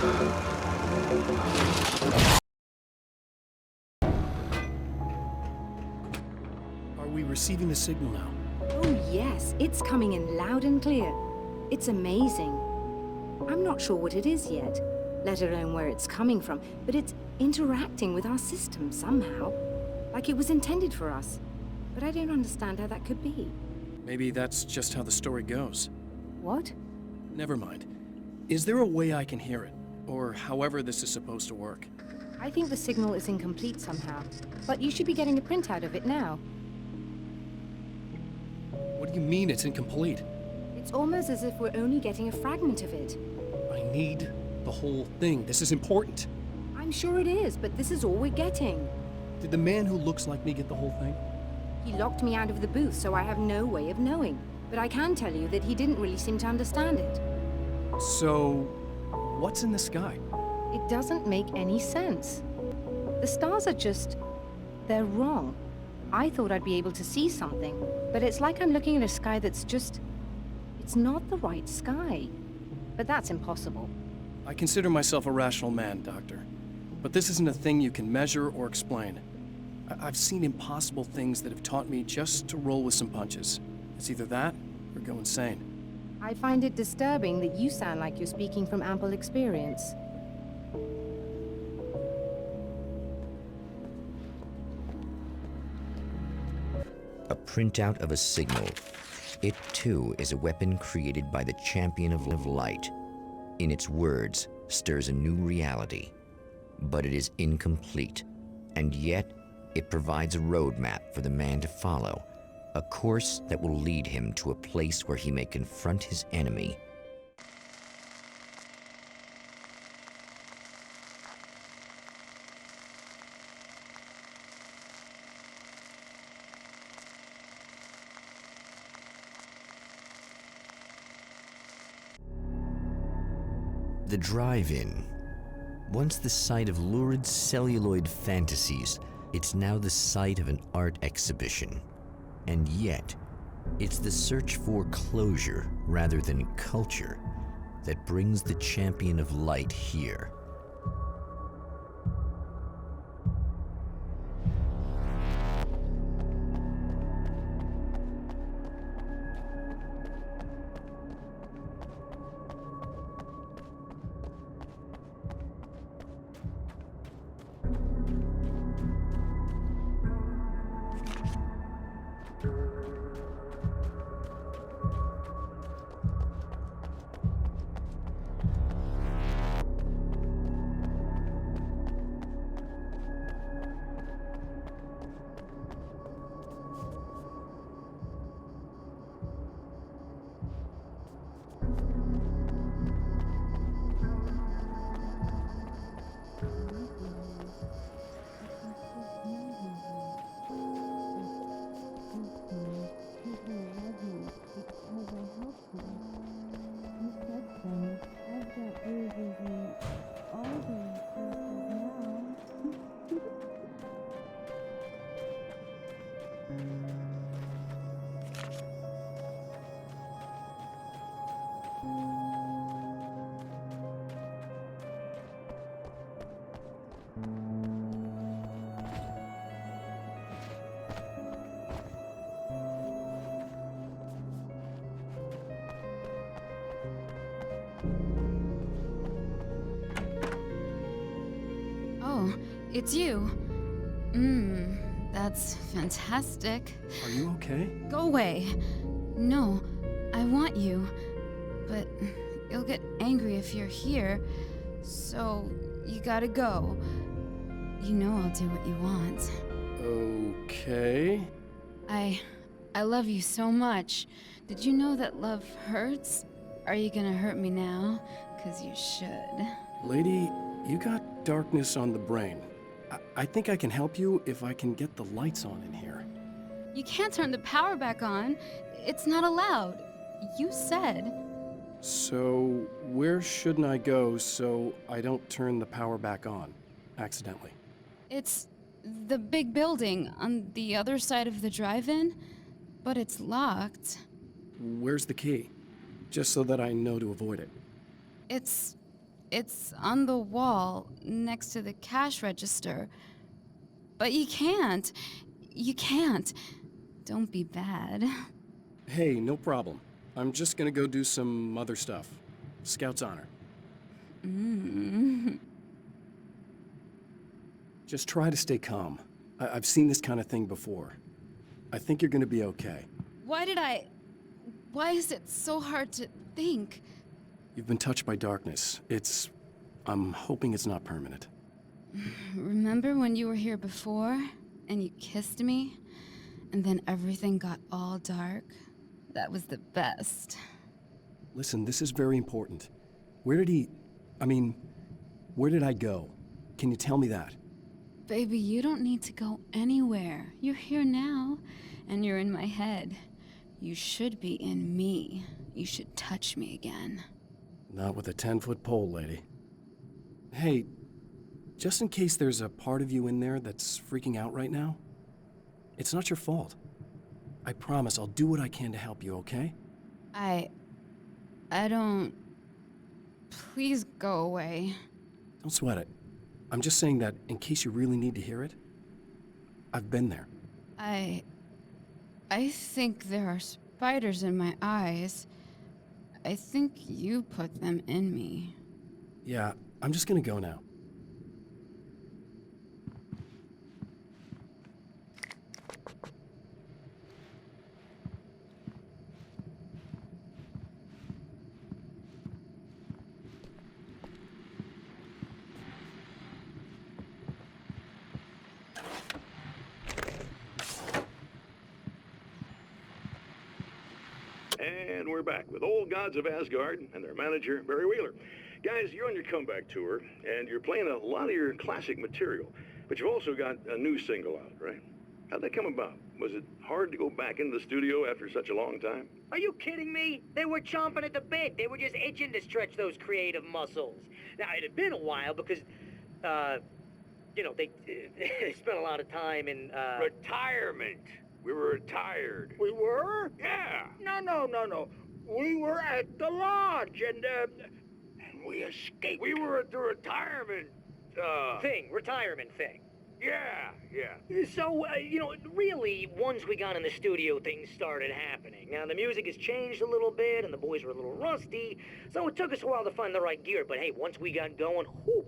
Are we receiving the signal now? Oh yes, it's coming in loud and clear. It's amazing. I'm not sure what it is yet, let alone where it's coming from, but it's interacting with our system somehow. Like it was intended for us. But I don't understand how that could be. Maybe that's just how the story goes. What? Never mind. Is there a way I can hear it? Or however this is supposed to work? I think the signal is incomplete somehow, but you should be getting a printout of it now. What do you mean it's incomplete? It's almost as if we're only getting a fragment of it. I need the whole thing. This is important. I'm sure it is, but this is all we're getting. Did the man who looks like me get the whole thing? He locked me out of the booth, so I have no way of knowing. But I can tell you that he didn't really seem to understand it. So, what's in the sky? It doesn't make any sense. The stars are just... they're wrong. I thought I'd be able to see something, but it's like I'm looking at a sky that's just... it's not the right sky. But that's impossible. I consider myself a rational man, Doctor. But this isn't a thing you can measure or explain. I've seen impossible things that have taught me just to roll with some punches. It's either that, or go insane. I find it disturbing that you sound like you're speaking from ample experience. A printout of a signal. It too is a weapon created by the champion of light. In its words, stirs a new reality. But it is incomplete, and yet it provides a roadmap for the man to follow, a course that will lead him to a place where he may confront his enemy. The drive-in. Once the site of lurid celluloid fantasies, it's now the site of an art exhibition. And yet, it's the search for closure rather than culture that brings the champion of light here. Oh, it's you. That's fantastic. Are you okay? Go away. No, I want you. But you'll get angry if you're here, so you gotta go. You know I'll do what you want. Okay. I love you so much. Did you know that love hurts? Are you gonna hurt me now? 'Cause you should. Lady, you got darkness on the brain. I think I can help you if I can get the lights on in here. You can't turn the power back on. It's not allowed. You said. So, where shouldn't I go so I don't turn the power back on accidentally? It's the big building on the other side of the drive-in, but it's locked. Where's the key? Just so that I know to avoid it. It's It's on the wall next to the cash register. But you can't. You can't. Don't be bad. Hey, no problem. I'm just gonna go do some other stuff. Scout's honor. Just try to stay calm. I've seen this kind of thing before. I think you're gonna be okay. Why is it so hard to think? You've been touched by darkness. I'm hoping it's not permanent. Remember when you were here before and you kissed me? And then everything got all dark? That was the best. Listen, this is very important. Where did I go? Can you tell me that? Baby, you don't need to go anywhere. You're here now, and you're in my head. You should be in me. You should touch me again. Not with a 10-foot pole, lady. Hey, just in case there's a part of you in there that's freaking out right now, it's not your fault. I promise I'll do what I can to help you, okay? I don't... Please go away. Don't sweat it. I'm just saying that in case you really need to hear it, I've been there. I think there are spiders in my eyes. I think you put them in me. Yeah, I'm just gonna go now. And we're back with Old Gods of Asgard and their manager, Barry Wheeler. Guys, you're on your comeback tour, and you're playing a lot of your classic material, but you've also got a new single out, right? How'd that come about? Was it hard to go back into the studio after such a long time? Are you kidding me? They were chomping at the bit. They were just itching to stretch those creative muscles. Now, it had been a while because, they spent a lot of time in, Retirement. We were retired. We were? Yeah. No. We were at the lodge, and we escaped. We were at the retirement, retirement thing. yeah. So, really, once we got in the studio, things started happening. Now, the music has changed a little bit, and the boys were a little rusty, so it took us a while to find the right gear. But hey, once we got going, whoo,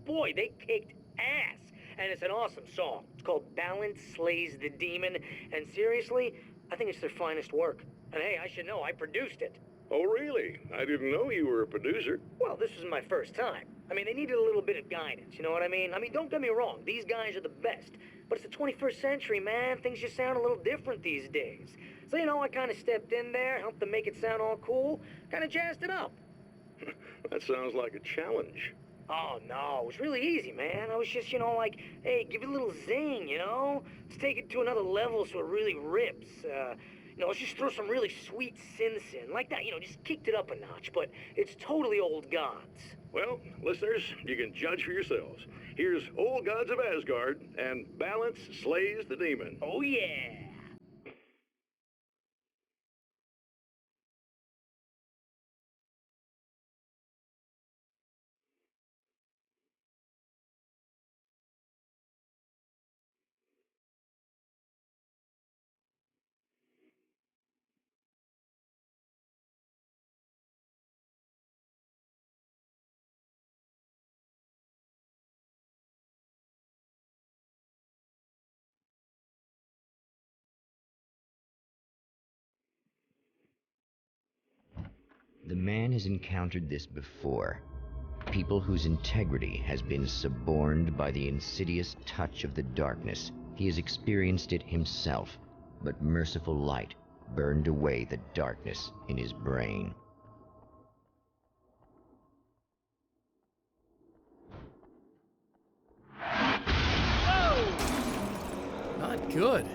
boy, they kicked ass. And it's an awesome song. It's called Balance Slays the Demon, and seriously, I think it's their finest work. And hey, I should know, I produced it. Oh, really? I didn't know you were a producer. Well, this was my first time. I mean, they needed a little bit of guidance, you know what I mean? Don't get me wrong, these guys are the best. But it's the 21st century, man. Things just sound a little different these days. So, I kind of stepped in there, helped them make it sound all cool, kind of jazzed it up. That sounds like a challenge. Oh, no, it was really easy, man. I was just, hey, give it a little zing, Let's take it to another level so it really rips. Let's just throw some really sweet synths in. Like that, just kicked it up a notch, but it's totally Old Gods. Well, listeners, you can judge for yourselves. Here's Old Gods of Asgard and Balance Slays the Demon. Oh, yeah. The man has encountered this before. People whose integrity has been suborned by the insidious touch of the darkness. He has experienced it himself, but merciful light burned away the darkness in his brain. Not good.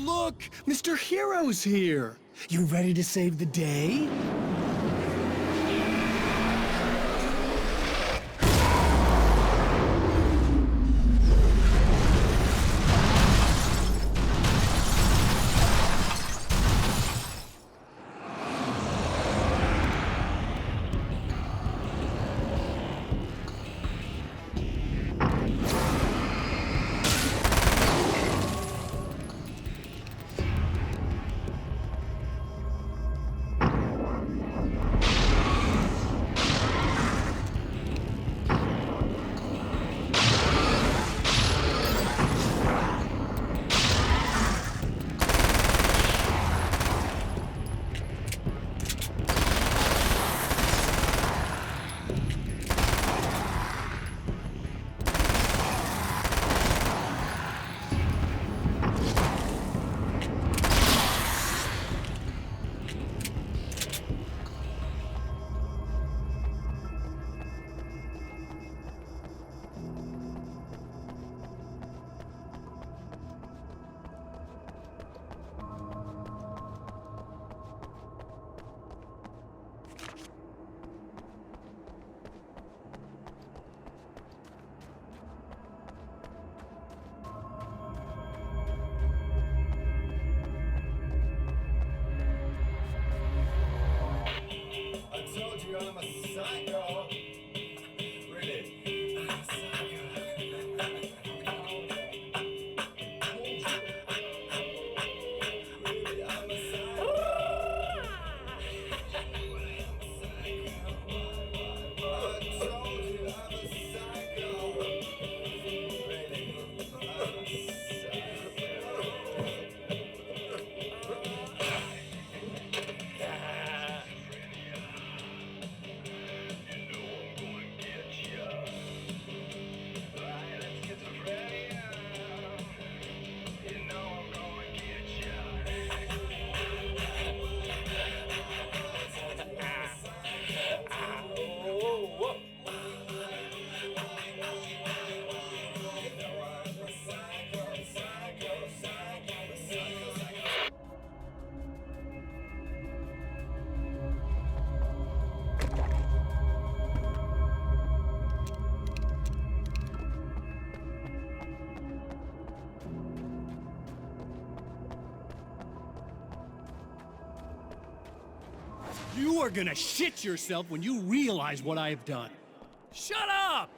look! Mr. Hero's here! You ready to save the day? I'm a psycho. Really? I'm a psycho. Really, I'm a psycho. I told you I'm a psycho. Really, I'm a You are gonna shit yourself when you realize what I have done. Shut up!